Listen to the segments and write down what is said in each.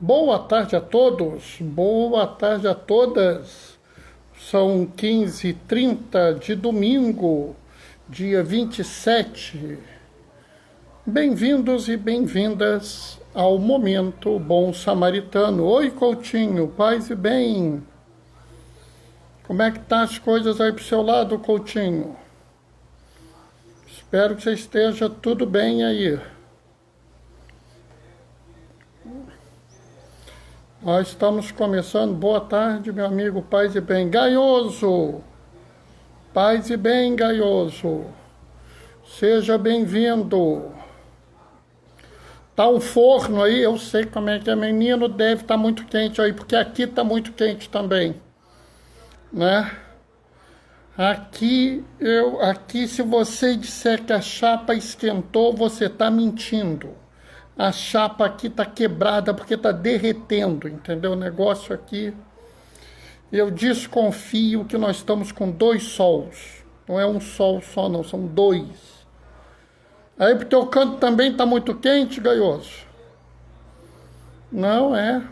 Boa tarde a todos, boa tarde a todas. São 15h30 de domingo, dia 27. Bem-vindos e bem-vindas ao Momento Bom Samaritano. Oi, Coutinho, paz e bem. Como é que tá as coisas aí pro seu lado, Coutinho? Espero que você esteja tudo bem aí. Nós estamos começando. Boa tarde, meu amigo, paz e bem. Gaioso! Paz e bem, Gaioso. Seja bem-vindo. Tá um forno aí, eu sei como é que é, menino, deve estar muito quente aí, porque aqui tá muito quente também, né? Aqui, se você disser que a chapa esquentou, você tá mentindo. A chapa aqui tá quebrada porque tá derretendo, entendeu? O negócio aqui, eu desconfio que nós estamos com 2 sols. Não é um sol só não, são 2. Aí pro teu canto também tá muito quente, Gaioso? Não é?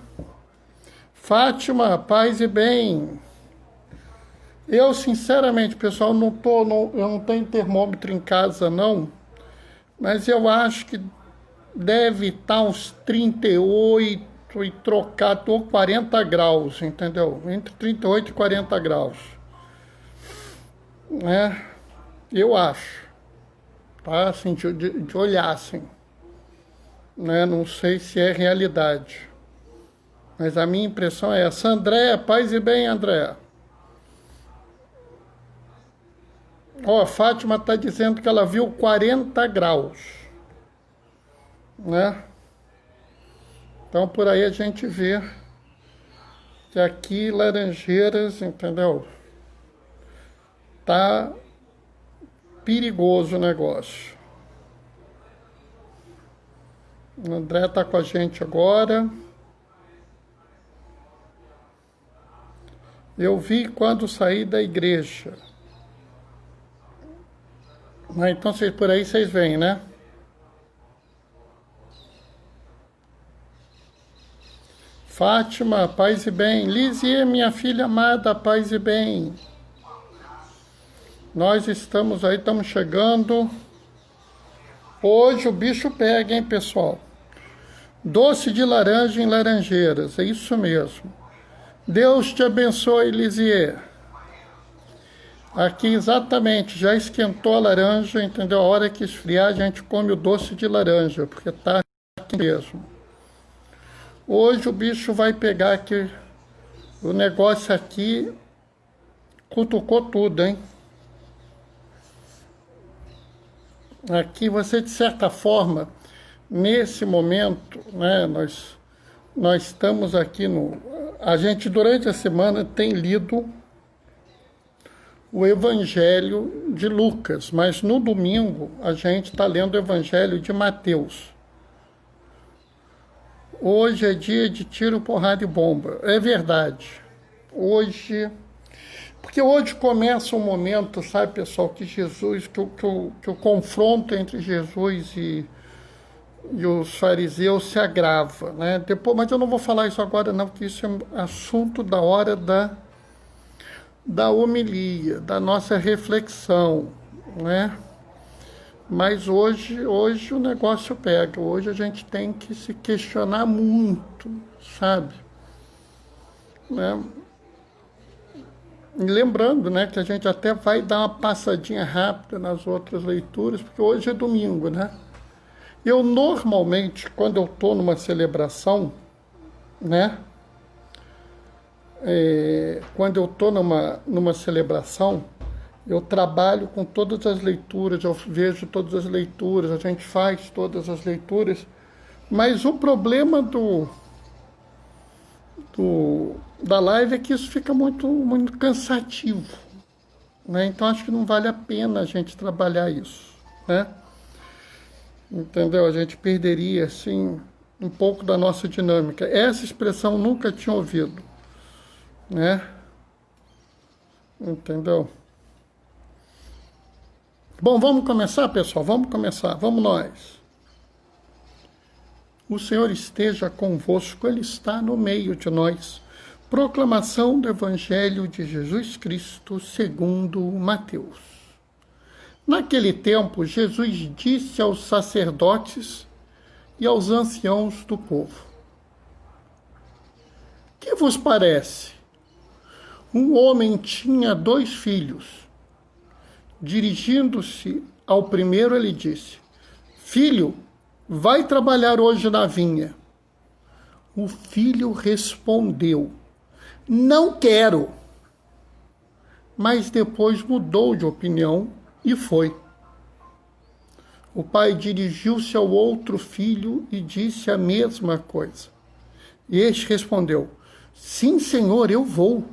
Fátima, paz e bem. Eu, sinceramente, pessoal, eu não tenho termômetro em casa, não. Mas eu acho que deve estar uns 38 e trocado, ou 40 graus, entendeu? Entre 38 e 40 graus. Né? Eu acho. Tá? Assim, de olhar, assim. Né? Não sei se é realidade. Mas a minha impressão é essa. André, paz e bem, André. Ó, a Fátima está dizendo que ela viu 40 graus. Né? Então, por aí a gente vê que aqui, Laranjeiras, entendeu? Tá perigoso o negócio. O André tá com a gente agora. Eu vi quando saí da igreja. Então, por aí vocês veem, né? Fátima, paz e bem. Lizie, minha filha amada, paz e bem. Nós estamos aí, estamos chegando. Hoje o bicho pega, hein, pessoal? Doce de laranja em Laranjeiras, é isso mesmo. Deus te abençoe, Lizie. Aqui exatamente, já esquentou a laranja, entendeu? A hora que esfriar, a gente come o doce de laranja, porque tá aqui mesmo. Hoje o bicho vai pegar aqui, o negócio aqui cutucou tudo, hein? Aqui você, de certa forma, nesse momento, né, nós estamos aqui a gente, durante a semana, tem lido o Evangelho de Lucas, mas no domingo a gente está lendo o Evangelho de Mateus. Hoje é dia de tiro, porrada e bomba. É verdade. Porque hoje começa um momento, sabe, pessoal, que o confronto entre Jesus e os fariseus se agrava, né? Depois, mas eu não vou falar isso agora não, porque isso é assunto da hora da homilia, da nossa reflexão, né? Mas hoje o negócio pega. Hoje a gente tem que se questionar muito, sabe? Né? E lembrando, né, que a gente até vai dar uma passadinha rápida nas outras leituras, porque hoje é domingo, né? Eu normalmente, quando eu estou numa celebração, né? Quando eu estou numa celebração, eu trabalho com todas as leituras, eu vejo todas as leituras, a gente faz todas as leituras, mas o problema da live é que isso fica muito, muito cansativo, né? Então acho que não vale a pena a gente trabalhar isso, né? Entendeu? A gente perderia, assim, um pouco da nossa dinâmica. Essa expressão nunca tinha ouvido, né? Entendeu? Bom, vamos começar, pessoal? Vamos começar, vamos nós. O Senhor esteja convosco, Ele está no meio de nós. Proclamação do Evangelho de Jesus Cristo segundo Mateus. Naquele tempo, Jesus disse aos sacerdotes e aos anciãos do povo: Que vos parece? Um homem tinha 2 filhos. Dirigindo-se ao primeiro, ele disse: Filho, vai trabalhar hoje na vinha. O filho respondeu: Não quero. Mas depois mudou de opinião e foi. O pai dirigiu-se ao outro filho e disse a mesma coisa. E este respondeu: Sim, senhor, eu vou.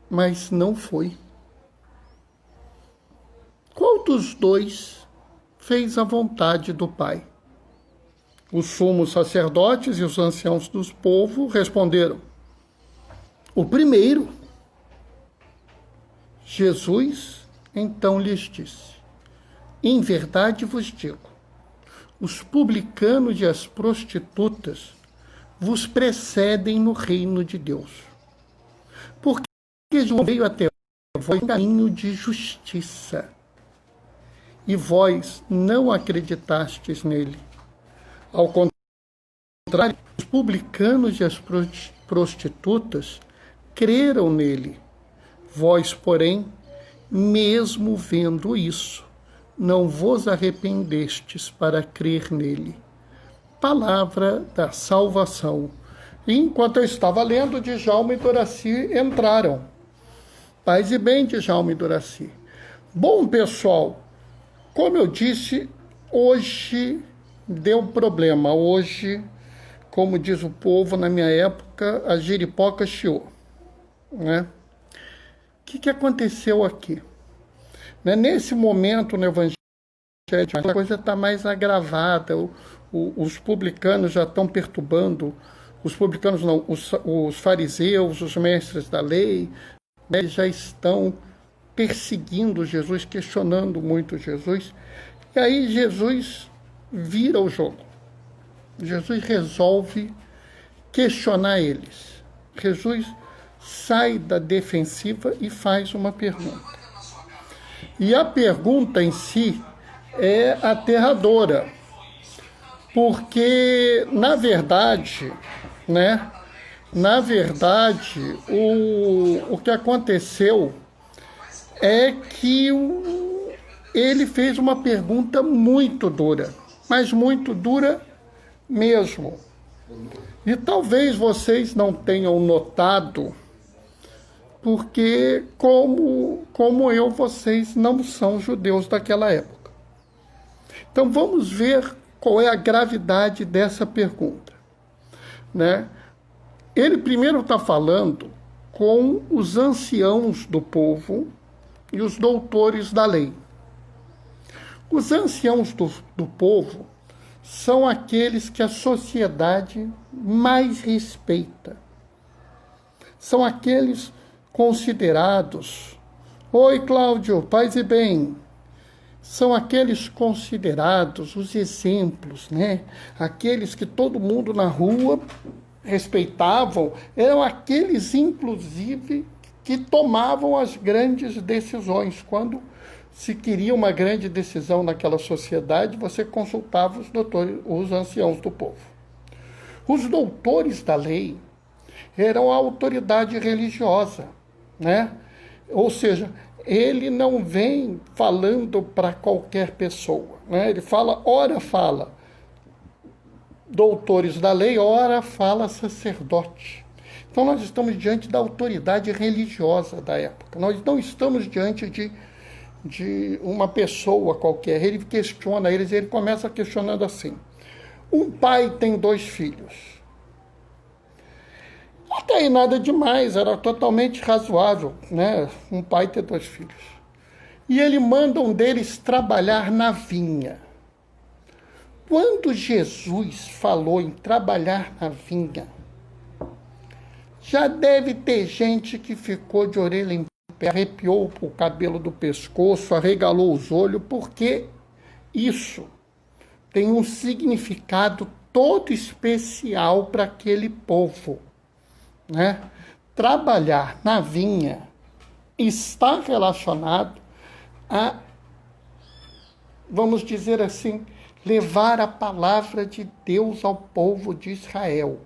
Mas não foi. Qual dos 2 fez a vontade do pai? Os sumos sacerdotes e os anciãos do povo responderam: O primeiro. Jesus então lhes disse: Em verdade vos digo, os publicanos e as prostitutas vos precedem no reino de Deus. Porque João veio até vós em caminho de justiça, e vós não acreditastes nele. Ao contrário, os publicanos e as prostitutas creram nele. Vós, porém, mesmo vendo isso, não vos arrependestes para crer nele. Palavra da salvação. E enquanto eu estava lendo, Djalma e Doraci entraram. Paz e bem, Djalma e Doraci. Bom, pessoal, como eu disse, hoje deu problema. Hoje, como diz o povo, na minha época, a giripoca chiou, né? O que aconteceu aqui? Nesse momento, no Evangelho, a coisa está mais agravada. Os publicanos já estão perturbando, os publicanos não, os fariseus, os mestres da lei, né, eles já estão perseguindo Jesus, questionando muito Jesus. E aí Jesus vira o jogo. Jesus resolve questionar eles. Jesus sai da defensiva e faz uma pergunta. E a pergunta em si é aterradora, porque, na verdade, o que aconteceu é que ele fez uma pergunta muito dura, mas muito dura mesmo. E talvez vocês não tenham notado, porque como eu, vocês não são judeus daquela época. Então vamos ver qual é a gravidade dessa pergunta, né? Ele primeiro está falando com os anciãos do povo e os doutores da lei. Os anciãos do povo são aqueles que a sociedade mais respeita. São aqueles considerados... Oi, Cláudio, paz e bem. São aqueles considerados os exemplos, né? Aqueles que todo mundo na rua respeitavam, eram aqueles, inclusive, que tomavam as grandes decisões. Quando se queria uma grande decisão naquela sociedade, você consultava os anciãos do povo. Os doutores da lei eram a autoridade religiosa, né? Ou seja, ele não vem falando para qualquer pessoa, né? Ele fala, ora fala doutores da lei, ora fala sacerdote. Então nós estamos diante da autoridade religiosa da época. Nós não estamos diante de uma pessoa qualquer. Ele questiona eles, ele começa questionando assim: um pai tem 2 filhos. Até aí nada demais, era totalmente razoável, né? Um pai ter 2 filhos. E ele manda um deles trabalhar na vinha. Quando Jesus falou em trabalhar na vinha, já deve ter gente que ficou de orelha em pé, arrepiou o cabelo do pescoço, arregalou os olhos, porque isso tem um significado todo especial para aquele povo, né? Trabalhar na vinha está relacionado a, vamos dizer assim, levar a palavra de Deus ao povo de Israel.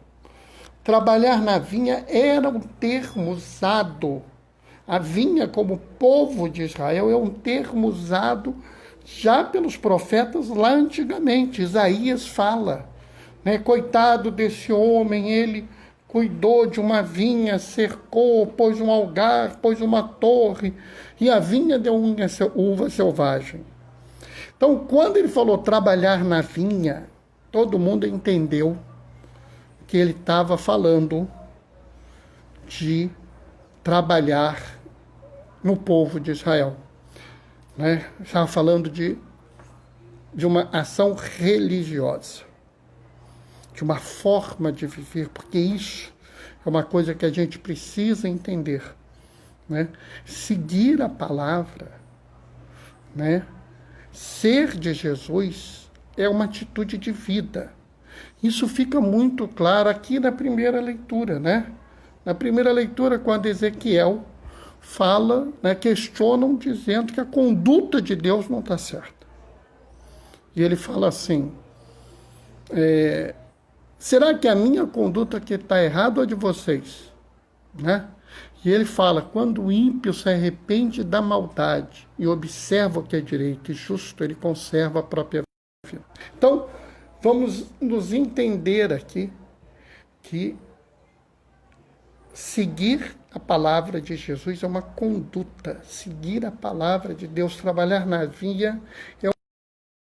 Trabalhar na vinha era um termo usado. A vinha, como povo de Israel, é um termo usado já pelos profetas lá antigamente. Isaías fala, né? Coitado desse homem, ele cuidou de uma vinha, cercou, pôs um algar, pôs uma torre, e a vinha deu uva selvagem. Então, quando ele falou trabalhar na vinha, todo mundo entendeu que ele estava falando de trabalhar no povo de Israel, né? Estava falando de uma ação religiosa, de uma forma de viver, porque isso é uma coisa que a gente precisa entender, né? Seguir a palavra, né? Ser de Jesus é uma atitude de vida. Isso fica muito claro aqui na primeira leitura, né? Na primeira leitura, quando Ezequiel fala, né, questionam dizendo que a conduta de Deus não está certa. E ele fala assim, será que a minha conduta aqui está errada ou a de vocês? Né? E ele fala, quando o ímpio se arrepende da maldade e observa o que é direito e justo, ele conserva a própria vida. Então, vamos nos entender aqui que seguir a palavra de Jesus é uma conduta. Seguir a palavra de Deus, trabalhar na vinha é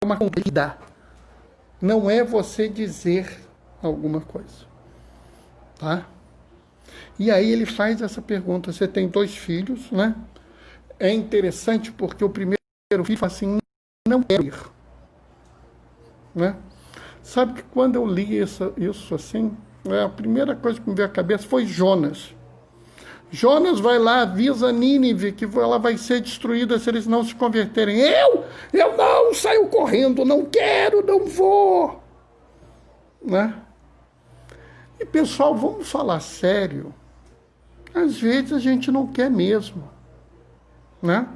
uma conduta. Não é você dizer alguma coisa. Tá? E aí ele faz essa pergunta. Você tem 2 filhos, né? É interessante porque o primeiro filho fala assim, não quero ir. Né? Sabe que quando eu li isso assim, a primeira coisa que me veio à cabeça foi Jonas. Jonas vai lá, avisa Nínive que ela vai ser destruída se eles não se converterem. Eu não saio correndo, não quero, não vou. Né? E pessoal, vamos falar sério. Às vezes a gente não quer mesmo. Né?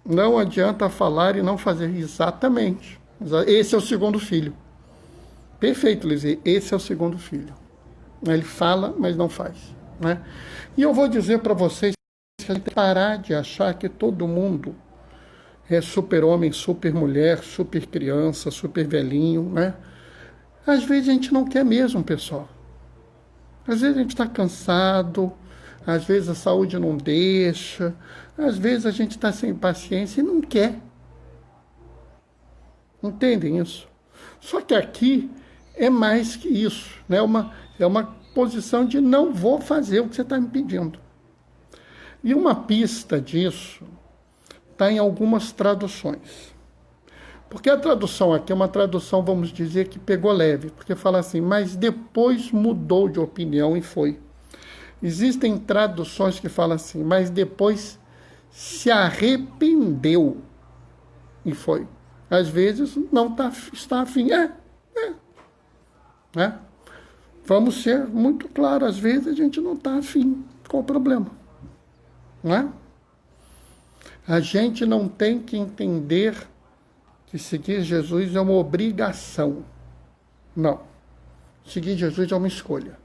Não adianta falar e não fazer. Exatamente. Esse é o segundo filho. Perfeito, Lizzie. Esse é o segundo filho. Ele fala, mas não faz. Né? E eu vou dizer para vocês que a gente tem que parar de achar que todo mundo é super-homem, super-mulher, super-criança, super-velhinho. Né? Às vezes a gente não quer mesmo, pessoal. Às vezes a gente está cansado, às vezes a saúde não deixa, às vezes a gente está sem paciência e não quer. Entendem isso? Só que aqui é mais que isso, né? É uma posição de não vou fazer o que você está me pedindo. E uma pista disso está em algumas traduções. Porque a tradução aqui é uma tradução, vamos dizer, que pegou leve, porque fala assim, mas depois mudou de opinião e foi. Existem traduções que falam assim, mas depois se arrependeu e foi. Às vezes não está afim. Né? Vamos ser muito claros, às vezes a gente não está afim. Qual o problema? Né? A gente não tem que entender que seguir Jesus é uma obrigação. Não. Seguir Jesus é uma escolha.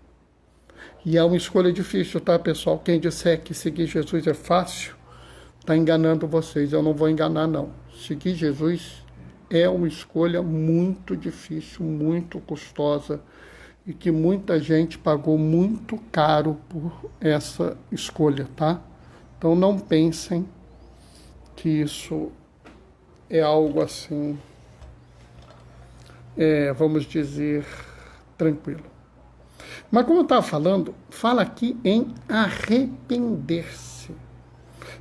E é uma escolha difícil, tá, pessoal? Quem disser que seguir Jesus é fácil, está enganando vocês. Eu não vou enganar, não. Seguir Jesus é uma escolha muito difícil, muito custosa, e que muita gente pagou muito caro por essa escolha, tá? Então não pensem que isso é algo assim, vamos dizer, tranquilo. Mas como eu estava falando, fala aqui em arrepender-se.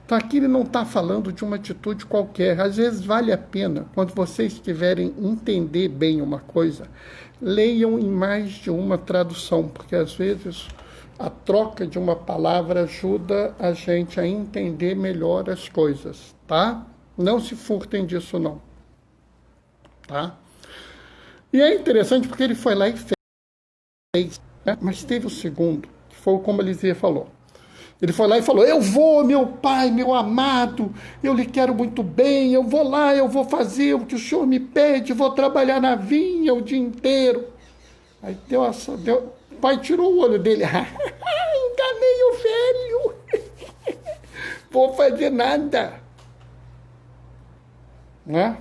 Então aqui ele não está falando de uma atitude qualquer. Às vezes vale a pena, quando vocês tiverem entender bem uma coisa, leiam em mais de uma tradução, porque às vezes a troca de uma palavra ajuda a gente a entender melhor as coisas, tá? Não se furtem disso, não. Tá? E é interessante porque ele foi lá e fez, né? Mas teve o segundo, que foi como Eliseu falou. Ele foi lá e falou: eu vou, meu pai, meu amado, eu lhe quero muito bem, eu vou lá, eu vou fazer o que o senhor me pede, vou trabalhar na vinha o dia inteiro. Aí o pai tirou o olho dele. Enganei o velho. Vou fazer nada. Né?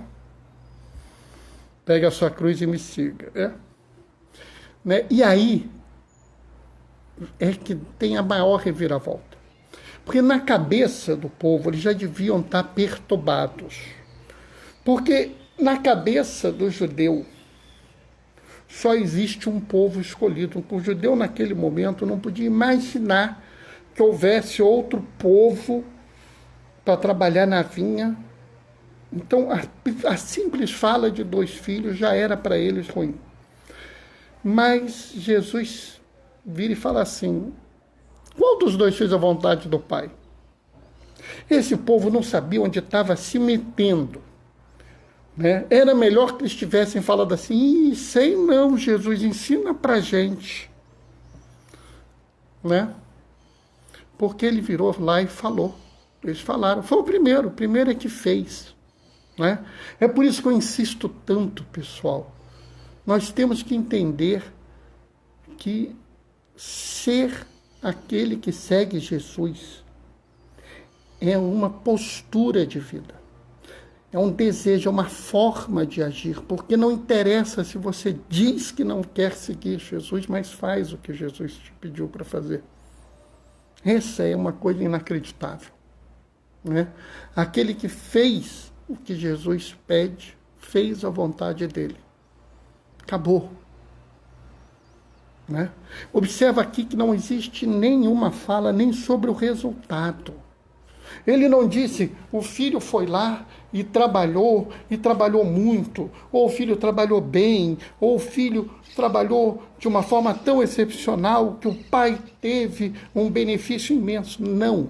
Pega a sua cruz e me siga. Né? E aí é que tem a maior reviravolta. Porque na cabeça do povo eles já deviam estar perturbados. Porque na cabeça do judeu só existe um povo escolhido. O judeu naquele momento não podia imaginar que houvesse outro povo para trabalhar na vinha. Então a simples fala de 2 filhos já era para eles ruim. Mas Jesus vira e fala assim: qual dos 2 fez a vontade do Pai? Esse povo não sabia onde estava se metendo. Né? Era melhor que eles tivessem falado assim: sei não, Jesus, ensina pra gente. Né? Porque ele virou lá e falou. Eles falaram, foi o primeiro é que fez. Né? É por isso que eu insisto tanto, pessoal. Nós temos que entender que ser aquele que segue Jesus é uma postura de vida. É um desejo, é uma forma de agir, porque não interessa se você diz que não quer seguir Jesus, mas faz o que Jesus te pediu para fazer. Essa é uma coisa inacreditável. Né? Aquele que fez o que Jesus pede, fez a vontade dele. Acabou. Né? Observa aqui que não existe nenhuma fala nem sobre o resultado. Ele não disse, o filho foi lá e trabalhou muito, ou o filho trabalhou bem, ou o filho trabalhou de uma forma tão excepcional que o pai teve um benefício imenso. Não.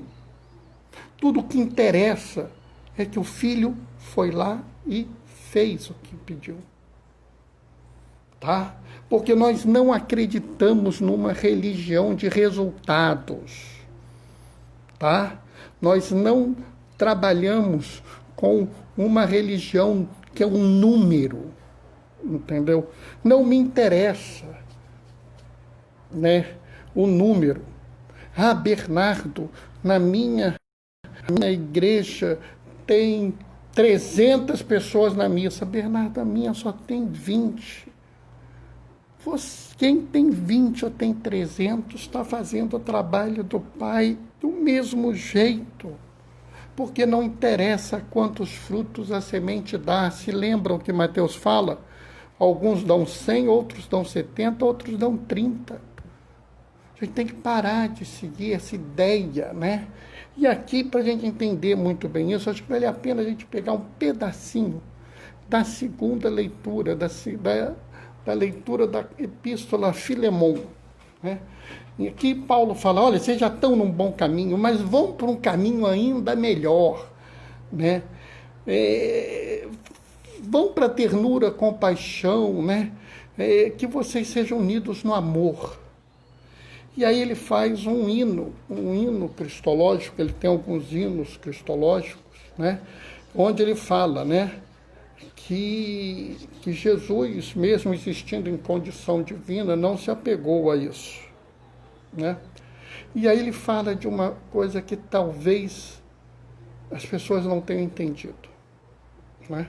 Tudo o que interessa é que o filho foi lá e fez o que pediu. Tá? Porque nós não acreditamos numa religião de resultados. Tá? Nós não trabalhamos com uma religião que é um número, entendeu? Não me interessa, né, o número. Ah, Bernardo, na minha igreja tem 300 pessoas na missa. Bernardo, a minha só tem 20. Quem tem 20 ou tem 300 está fazendo o trabalho do Pai do mesmo jeito. Porque não interessa quantos frutos a semente dá. Se lembram que Mateus fala? Alguns dão 100, outros dão 70, outros dão 30. A gente tem que parar de seguir essa ideia, né? E aqui, para a gente entender muito bem isso, acho que vale a pena a gente pegar um pedacinho da segunda leitura, da leitura da epístola a Filemon. Né? E aqui Paulo fala, olha, vocês já estão num bom caminho, mas vão para um caminho ainda melhor. Né? Vão para a ternura, compaixão, né? Que vocês sejam unidos no amor. E aí ele faz um hino cristológico, ele tem alguns hinos cristológicos, né? Onde ele fala, né? Que Jesus, mesmo existindo em condição divina, não se apegou a isso. Né? E aí ele fala de uma coisa que talvez as pessoas não tenham entendido. Né?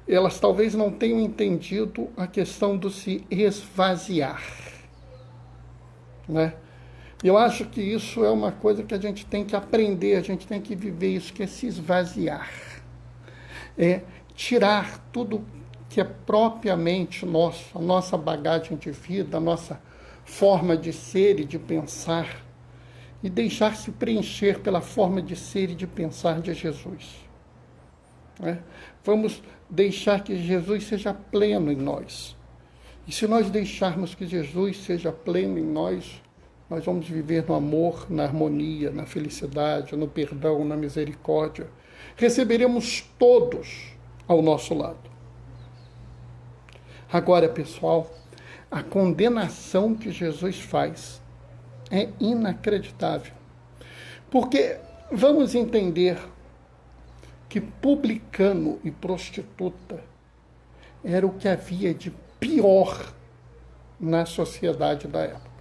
Elas talvez não tenham entendido a questão do se esvaziar. Né? Eu acho que isso é uma coisa que a gente tem que aprender, a gente tem que viver isso, que é se esvaziar. É tirar tudo que é propriamente nosso, a nossa bagagem de vida, a nossa forma de ser e de pensar, e deixar-se preencher pela forma de ser e de pensar de Jesus. Né? Vamos deixar que Jesus seja pleno em nós. E se nós deixarmos que Jesus seja pleno em nós, nós vamos viver no amor, na harmonia, na felicidade, no perdão, na misericórdia. Receberemos todos ao nosso lado. Agora, pessoal, a condenação que Jesus faz é inacreditável. Porque vamos entender que publicano e prostituta era o que havia de pior na sociedade da época,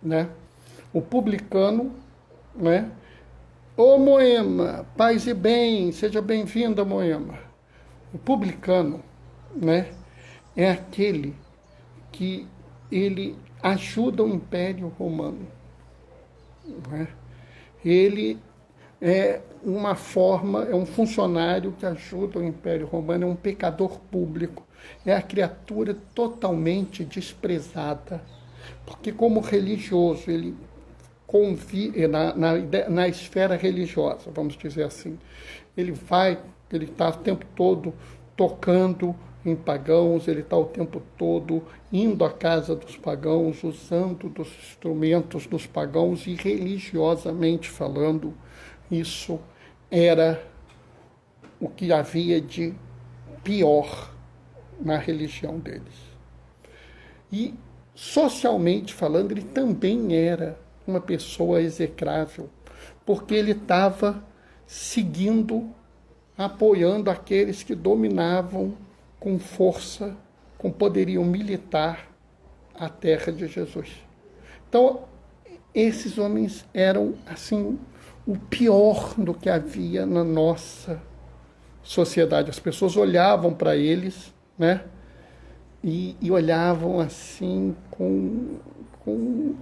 né? O publicano, né? Ô Moema, paz e bem, seja bem-vinda, Moema. O publicano, né, é aquele que ele ajuda o Império Romano, né? Ele é uma forma, é um funcionário que ajuda o Império Romano, é um pecador público, é a criatura totalmente desprezada, porque como religioso, ele convive na esfera religiosa, vamos dizer assim, ele está o tempo todo tocando em pagãos, ele está o tempo todo indo à casa dos pagãos, usando dos instrumentos dos pagãos e religiosamente falando, isso era o que havia de pior na religião deles. E socialmente falando, ele também era uma pessoa execrável, porque ele estava seguindo, apoiando aqueles que dominavam com força, com poderio militar, a terra de Jesus. Então, esses homens eram, assim, o pior do que havia na nossa sociedade. As pessoas olhavam para eles, né? E olhavam assim com...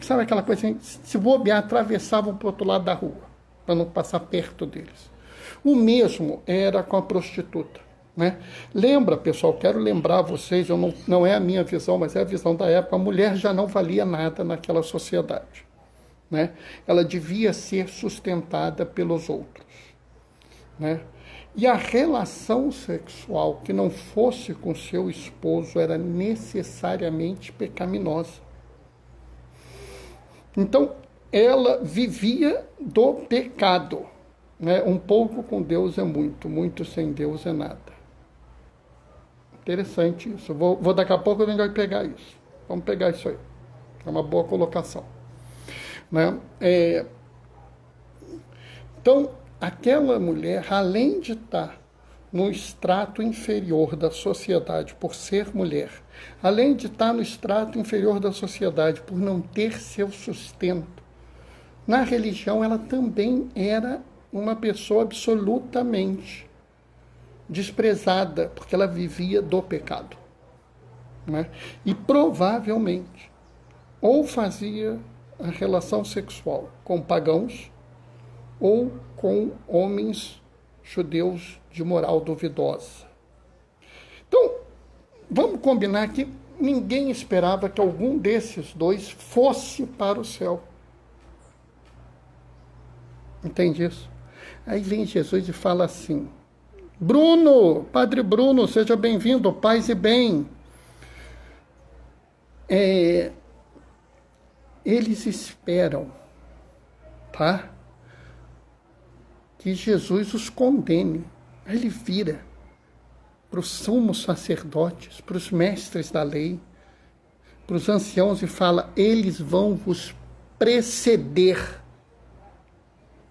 Sabe aquela coisa assim? Se bobear, atravessavam para o outro lado da rua, para não passar perto deles. O mesmo era com a prostituta, né? Lembra, pessoal, quero lembrar vocês, não é a minha visão, mas é a visão da época, a mulher já não valia nada naquela sociedade, né? Ela devia ser sustentada pelos outros, né? E a relação sexual que não fosse com seu esposo era necessariamente pecaminosa. Então, ela vivia do pecado, né? Um pouco com Deus é muito, muito sem Deus é nada. Interessante isso. Vou daqui a pouco a gente vai pegar isso. Vamos pegar isso aí. É uma boa colocação, né? Então, aquela mulher, além de estar no extrato inferior da sociedade por ser mulher, além de estar no extrato inferior da sociedade por não ter seu sustento, na religião ela também era uma pessoa absolutamente desprezada, porque ela vivia do pecado, né? E provavelmente ou fazia a relação sexual com pagãos ou com homens judeus de moral duvidosa. Então, vamos combinar que ninguém esperava que algum desses dois fosse para o céu. Entende isso? Aí vem Jesus e fala assim: Bruno, Padre Bruno, seja bem-vindo, paz e bem. Eles esperam, tá? Que Jesus os condene. Aí ele vira para os sumos sacerdotes, para os mestres da lei, para os anciãos e fala: eles vão vos preceder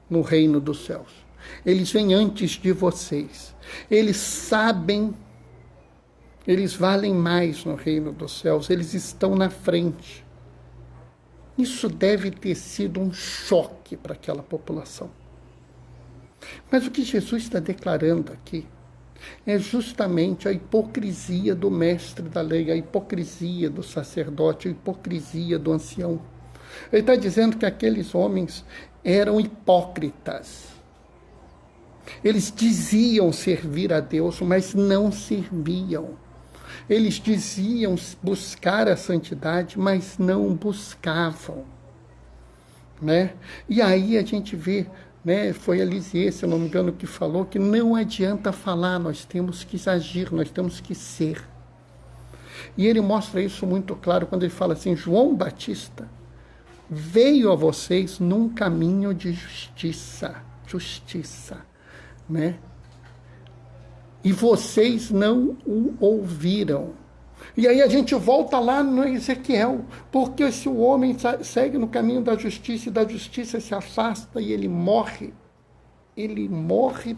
no reino dos céus. Eles vêm antes de vocês. Eles sabem, eles valem mais no reino dos céus, eles estão na frente. Isso deve ter sido um choque para aquela população. Mas o que Jesus está declarando aqui é justamente a hipocrisia do mestre da lei, a hipocrisia do sacerdote, a hipocrisia do ancião. Ele está dizendo que aqueles homens eram hipócritas. Eles diziam servir a Deus, mas não serviam. Eles diziam buscar a santidade, mas não buscavam, né? E aí a gente vê, né, foi a Lisieux, se eu não me engano, que falou que não adianta falar, nós temos que agir, nós temos que ser. E ele mostra isso muito claro quando ele fala assim: João Batista veio a vocês num caminho de justiça, né? E vocês não o ouviram. E aí a gente volta lá no Ezequiel, porque se o homem segue no caminho da justiça e da justiça se afasta e ele morre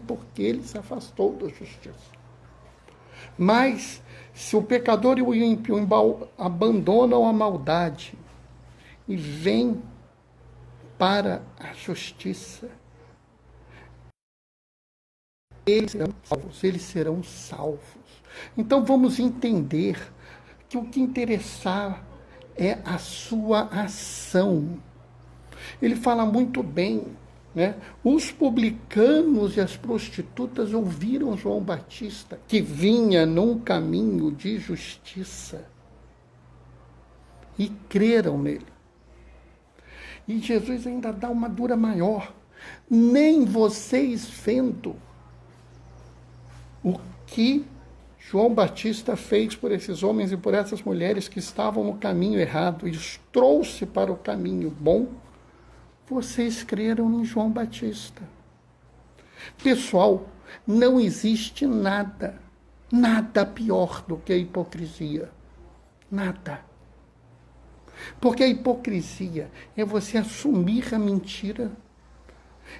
porque ele se afastou da justiça. Mas se o pecador e o ímpio abandonam a maldade e vêm para a justiça, eles serão salvos. Então vamos entender que o que interessar é a sua ação. Ele fala muito bem, né? Os publicanos e as prostitutas ouviram João Batista, que vinha num caminho de justiça, e creram nele. E Jesus ainda dá uma dura maior. Nem vocês vendo o que João Batista fez por esses homens e por essas mulheres que estavam no caminho errado e os trouxe para o caminho bom, vocês creram em João Batista. Pessoal, não existe nada pior do que a hipocrisia. Nada. Porque a hipocrisia é você assumir a mentira.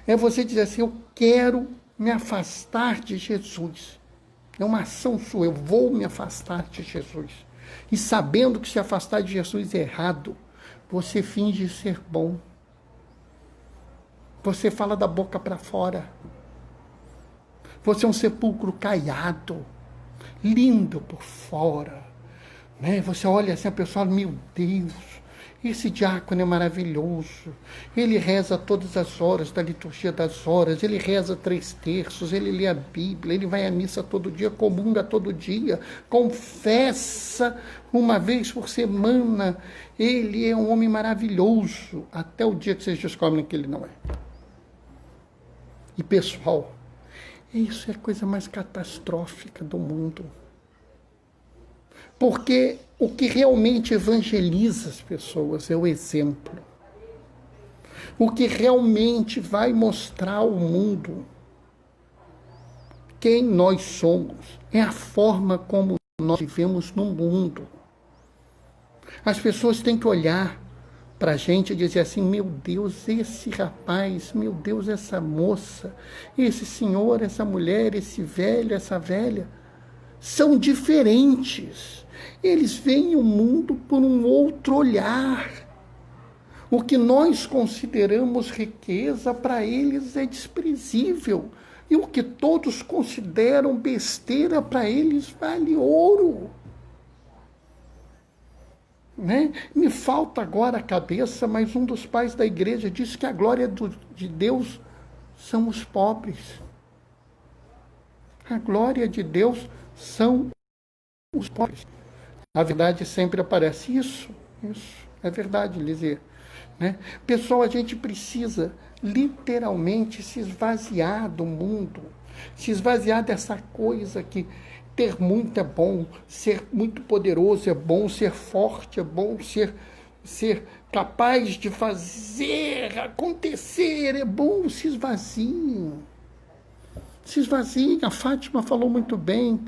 É você dizer assim, eu quero me afastar de Jesus. É uma ação sua, eu vou me afastar de Jesus. E sabendo que se afastar de Jesus é errado, você finge ser bom. Você fala da boca para fora. Você é um sepulcro caiado, lindo por fora. Né? Você olha assim, a pessoa fala, meu Deus, esse diácono é maravilhoso. Ele reza todas as horas da liturgia das horas, ele reza 3 terços, ele lê a Bíblia, ele vai à missa todo dia, comunga todo dia, confessa uma vez por semana. Ele é um homem maravilhoso, até o dia que vocês descobrem que ele não é. E pessoal, isso é a coisa mais catastrófica do mundo. Porque o que realmente evangeliza as pessoas é o exemplo. O que realmente vai mostrar ao mundo quem nós somos é a forma como nós vivemos no mundo. As pessoas têm que olhar para a gente e dizer assim, meu Deus, esse rapaz, meu Deus, essa moça, esse senhor, essa mulher, esse velho, essa velha, são diferentes. Eles veem o mundo por um outro olhar. O que nós consideramos riqueza, para eles é desprezível. E o que todos consideram besteira, para eles vale ouro. Né? Me falta agora a cabeça, mas um dos pais da igreja disse que a glória de Deus são os pobres. A glória de Deus são os pobres. A verdade sempre aparece. Isso é verdade, Lizê. Né? Pessoal, a gente precisa literalmente se esvaziar do mundo, se esvaziar dessa coisa que ter muito é bom, ser muito poderoso é bom, ser forte é bom, ser capaz de fazer acontecer é bom. Se esvaziem. Se esvaziem. A Fátima falou muito bem.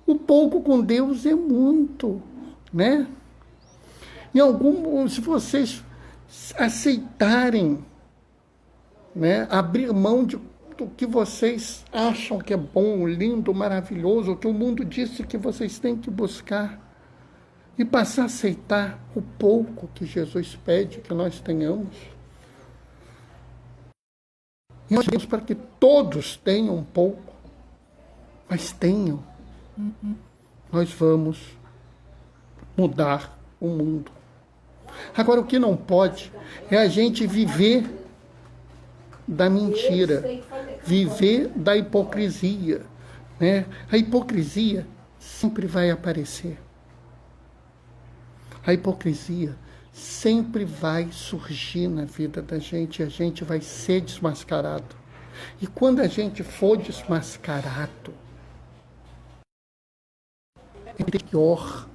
O pouco com Deus é muito, né? Se vocês aceitarem, né, abrir mão do que vocês acham que é bom, lindo, maravilhoso, o que o mundo disse que vocês têm que buscar, e passar a aceitar o pouco que Jesus pede que nós tenhamos. E nós pedimos para que todos tenham um pouco, mas tenham. Nós vamos mudar o mundo. Agora, o que não pode é a gente viver da mentira, viver da hipocrisia. Né? A hipocrisia sempre vai aparecer. A hipocrisia sempre vai surgir na vida da gente e a gente vai ser desmascarado. E quando a gente for desmascarado, é pior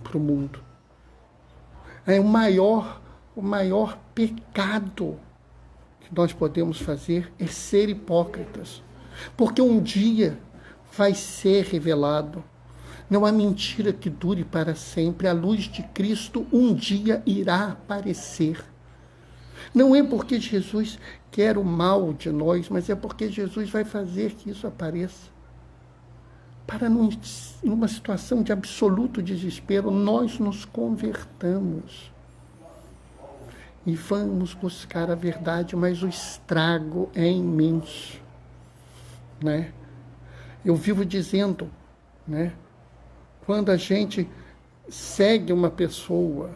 para o mundo. É o maior pecado que nós podemos fazer é ser hipócritas. Porque um dia vai ser revelado, Não há mentira que dure para sempre. A luz de Cristo um dia irá aparecer. Não é porque Jesus quer o mal de nós, mas é porque Jesus vai fazer que isso apareça. Para numa situação de absoluto desespero, nós nos convertamos e vamos buscar a verdade, mas o estrago é imenso, né? Eu vivo dizendo, né? Quando a gente segue uma pessoa,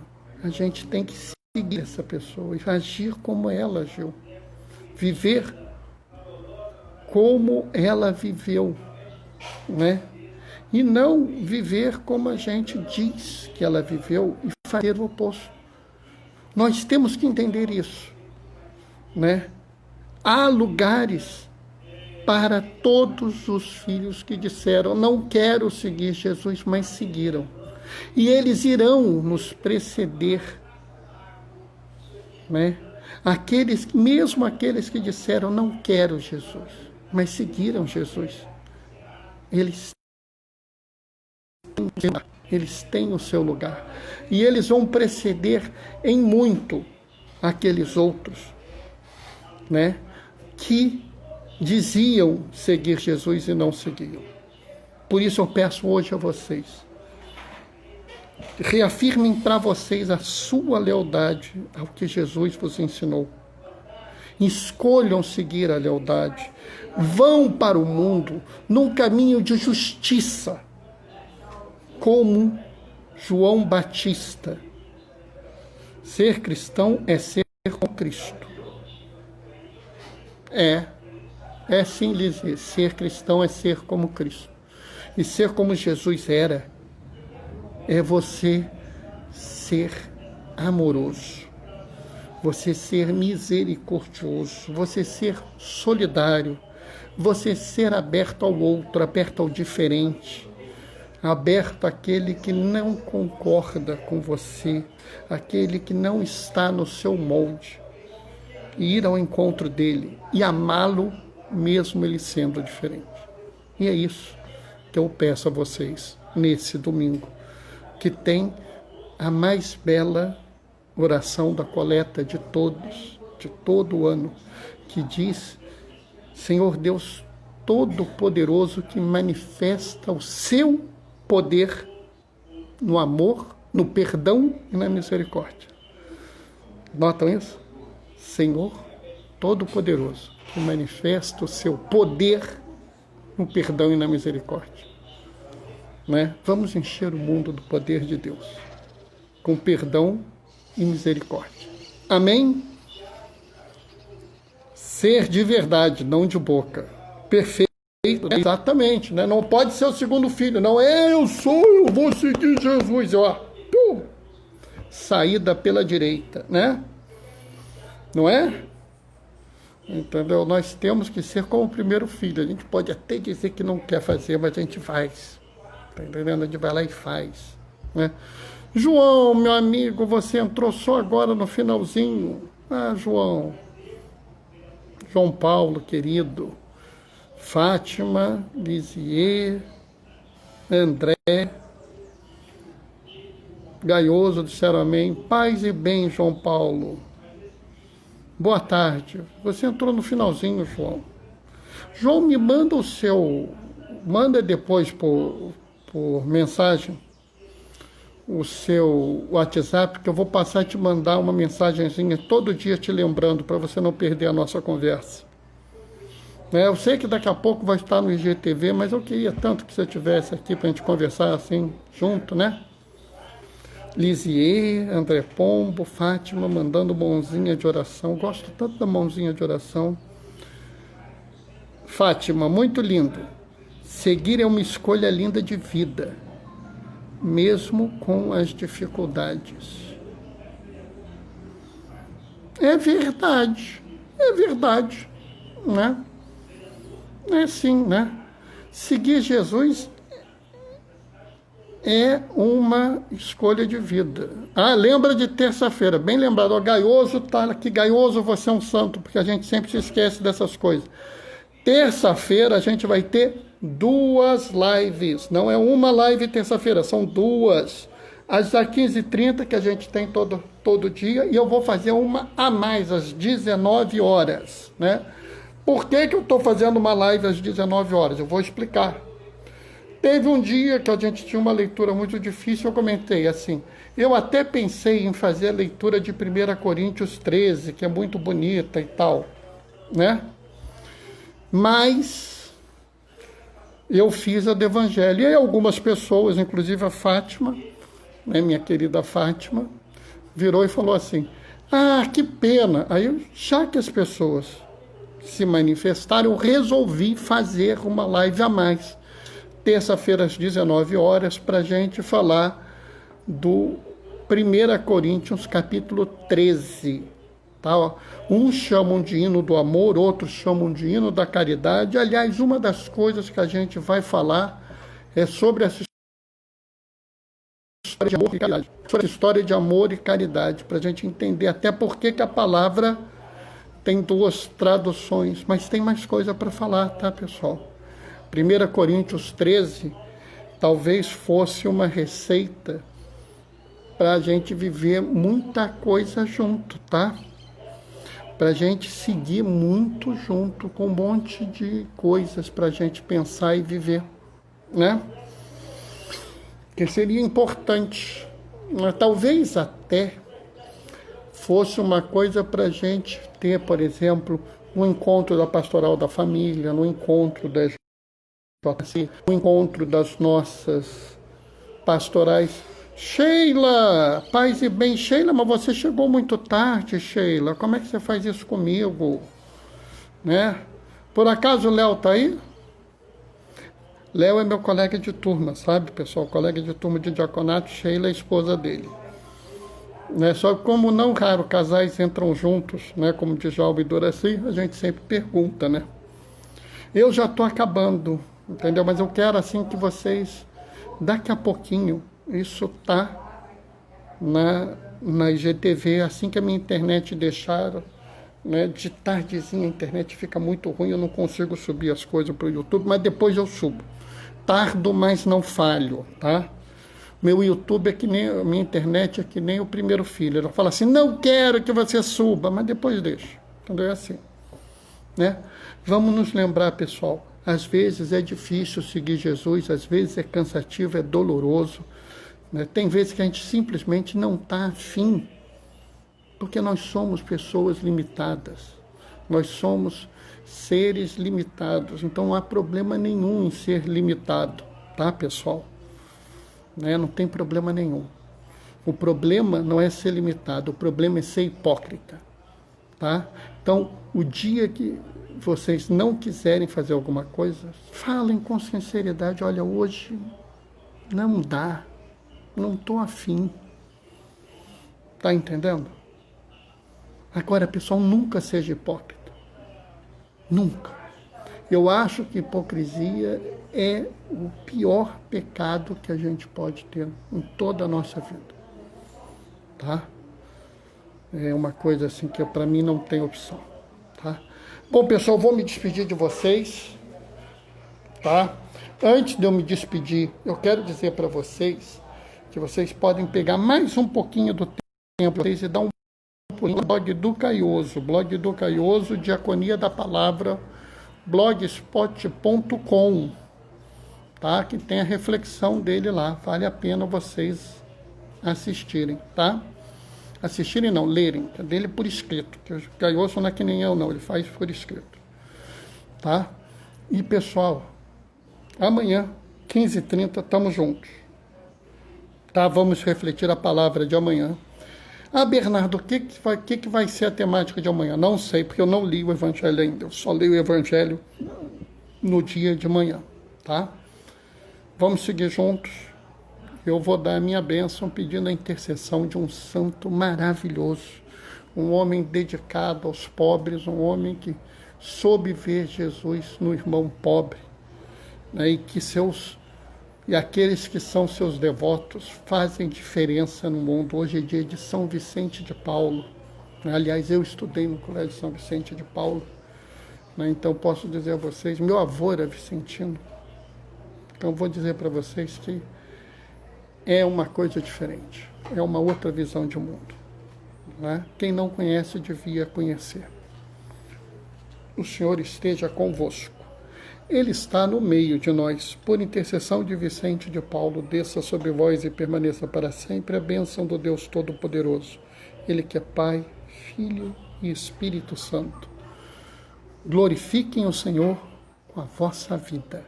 a gente tem que seguir essa pessoa e agir como ela agiu. Viver como ela viveu, né? E não viver como a gente diz que ela viveu e fazer o oposto. Nós temos que entender isso, né? Há lugares para todos os filhos que disseram, não quero seguir Jesus, mas seguiram. E eles irão nos preceder, né? Mesmo aqueles que disseram, não quero Jesus, mas seguiram Jesus. Eles têm o seu lugar. E eles vão preceder em muito aqueles outros, né? Que diziam seguir Jesus e não seguiam. Por isso eu peço hoje a vocês, reafirmem para vocês a sua lealdade ao que Jesus vos ensinou. Escolham seguir a lealdade. Vão para o mundo num caminho de justiça, como João Batista. Ser cristão é ser como Cristo. É sim, Lizzie, ser cristão é ser como Cristo. E ser como Jesus era, é você ser amoroso, você ser misericordioso, você ser solidário, você ser aberto ao outro, aberto ao diferente, aberto àquele que não concorda com você, aquele que não está no seu molde, e ir ao encontro dele e amá-lo mesmo ele sendo diferente. E é isso que eu peço a vocês nesse domingo, que tem a mais bela oração da coleta de todos, de todo o ano, que diz: Senhor Deus Todo-Poderoso, que manifesta o seu poder no amor, no perdão e na misericórdia. Notam isso? Senhor Todo-Poderoso, que manifesta o seu poder no perdão e na misericórdia. Né? Vamos encher o mundo do poder de Deus, com perdão e misericórdia. Amém? Ser de verdade, não de boca. Perfeito, né? Exatamente. Né? Não pode ser o segundo filho. Não é eu vou seguir Jesus. Ó, saída pela direita, né? Não é? Entendeu? Nós temos que ser como o primeiro filho. A gente pode até dizer que não quer fazer, mas a gente faz. Tá entendendo? A gente vai lá e faz. Né? João, meu amigo, você entrou só agora no finalzinho. Ah, João Paulo, querido. Fátima, Lisier, André, Gaioso, disseram amém. Paz e bem, João Paulo. Boa tarde. Você entrou no finalzinho, João. João, me manda manda depois por mensagem o seu WhatsApp, que eu vou passar a te mandar uma mensagenzinha todo dia te lembrando, para você não perder a nossa conversa. Eu sei que daqui a pouco vai estar no IGTV, mas eu queria tanto que você estivesse aqui para a gente conversar assim, junto, né? Lisier, André Pombo, Fátima, mandando mãozinha de oração. Gosto tanto da mãozinha de oração. Fátima, muito lindo. Seguir é uma escolha linda de vida, mesmo com as dificuldades. É verdade, né? É sim, né? Seguir Jesus é uma escolha de vida. Ah, lembra de terça-feira, bem lembrado. O Gaioso está aqui. Gaioso, você é um santo, porque a gente sempre se esquece dessas coisas. Terça-feira a gente vai ter 2 lives. Não é uma live terça-feira, são 2. Às 15h30, que a gente tem todo dia, e eu vou fazer uma a mais, às 19 horas, né? Por que eu estou fazendo uma live às 19 horas? Eu vou explicar. Teve um dia que a gente tinha uma leitura muito difícil, eu comentei assim, eu até pensei em fazer a leitura de 1 Coríntios 13, que é muito bonita e tal, né? Mas eu fiz a do Evangelho. E aí algumas pessoas, inclusive a Fátima, né, minha querida Fátima, virou e falou assim, que pena. Aí, já que as pessoas se manifestaram, eu resolvi fazer uma live a mais, terça-feira às 19 horas, para a gente falar do 1 Coríntios capítulo 13. Tá? Uns chamam de hino do amor, outros chamam de hino da caridade. Aliás, uma das coisas que a gente vai falar é sobre essa história de amor e caridade. Sobre a história de amor e caridade, para a gente entender até por que a palavra tem 2 traduções, mas tem mais coisa para falar, tá, pessoal? 1 Coríntios 13 talvez fosse uma receita para a gente viver muita coisa junto, tá? Para a gente seguir muito junto, com um monte de coisas para a gente pensar e viver, né? Que seria importante, talvez até fosse uma coisa para a gente ter, por exemplo, no encontro da Pastoral da Família, no encontro da JC, no encontro das nossas pastorais. Sheila, paz e bem. Sheila, mas você chegou muito tarde, Sheila. Como é que você faz isso comigo? Né? Por acaso o Léo tá aí? Léo é meu colega de turma, sabe, pessoal? Colega de turma de diaconato, Sheila é a esposa dele. Né? Só que como não raro casais entram juntos, né? Como diz Jalba e Doraci, a gente sempre pergunta, né? Eu já tô acabando, entendeu? Mas eu quero, assim, que vocês, daqui a pouquinho, isso tá na IGTV, assim que a minha internet deixar, né? De tardezinha a internet fica muito ruim, eu não consigo subir as coisas para o YouTube, mas depois eu subo. Tardo, mas não falho, tá? Meu YouTube é que nem, a minha internet é que nem o primeiro filho. Ela fala assim, não quero que você suba, mas depois deixa. Entendeu? É assim, né? Vamos nos lembrar, pessoal, às vezes é difícil seguir Jesus, às vezes é cansativo, é doloroso, né? Tem vezes que a gente simplesmente não está afim, porque nós somos pessoas limitadas, nós somos seres limitados, então não há problema nenhum em ser limitado, tá, pessoal? Né? Não tem problema nenhum. O problema não é ser limitado, o problema é ser hipócrita, tá? Então, o dia que vocês não quiserem fazer alguma coisa, falem com sinceridade, olha, hoje não dá, não estou afim, tá entendendo? Agora, pessoal, nunca seja hipócrita. Nunca. Eu acho que hipocrisia é o pior pecado que a gente pode ter em toda a nossa vida. Tá? É uma coisa assim que para mim não tem opção. Tá? Bom, pessoal, vou me despedir de vocês. Tá? Antes de eu me despedir, eu quero dizer para vocês que vocês podem pegar mais um pouquinho do tempo e dar um pulinho no blog do Caioso, Diaconia da Palavra, blogspot.com, tá? Que tem a reflexão dele lá, vale a pena vocês assistirem, tá? Assistirem não, lerem, é dele por escrito, que o Caioso não é que nem eu não, ele faz por escrito, tá? E pessoal, amanhã, 15h30, estamos juntos, tá? Vamos refletir a palavra de amanhã. Bernardo, o que vai ser a temática de amanhã? Não sei, porque eu não li o Evangelho ainda. Eu só leio o Evangelho no dia de manhã, tá? Vamos seguir juntos. Eu vou dar a minha bênção pedindo a intercessão de um santo maravilhoso, um homem dedicado aos pobres, um homem que soube ver Jesus no irmão pobre, né? E aqueles que são seus devotos fazem diferença no mundo. Hoje é dia de São Vicente de Paulo. Aliás, eu estudei no Colégio São Vicente de Paulo. Então, posso dizer a vocês, meu avô era vicentino. Então, vou dizer para vocês que é uma coisa diferente, é uma outra visão de mundo. Né? Quem não conhece devia conhecer. O Senhor esteja convosco. Ele está no meio de nós. Por intercessão de Vicente de Paulo, desça sobre vós e permaneça para sempre a bênção do Deus Todo-Poderoso. Ele que é Pai, Filho e Espírito Santo. Glorifiquem o Senhor com a vossa vida.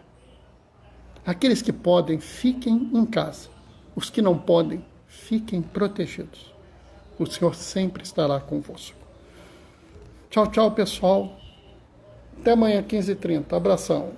Aqueles que podem, fiquem em casa. Os que não podem, fiquem protegidos. O Senhor sempre estará convosco. Tchau, tchau, pessoal. Até amanhã, 15h30. Abração.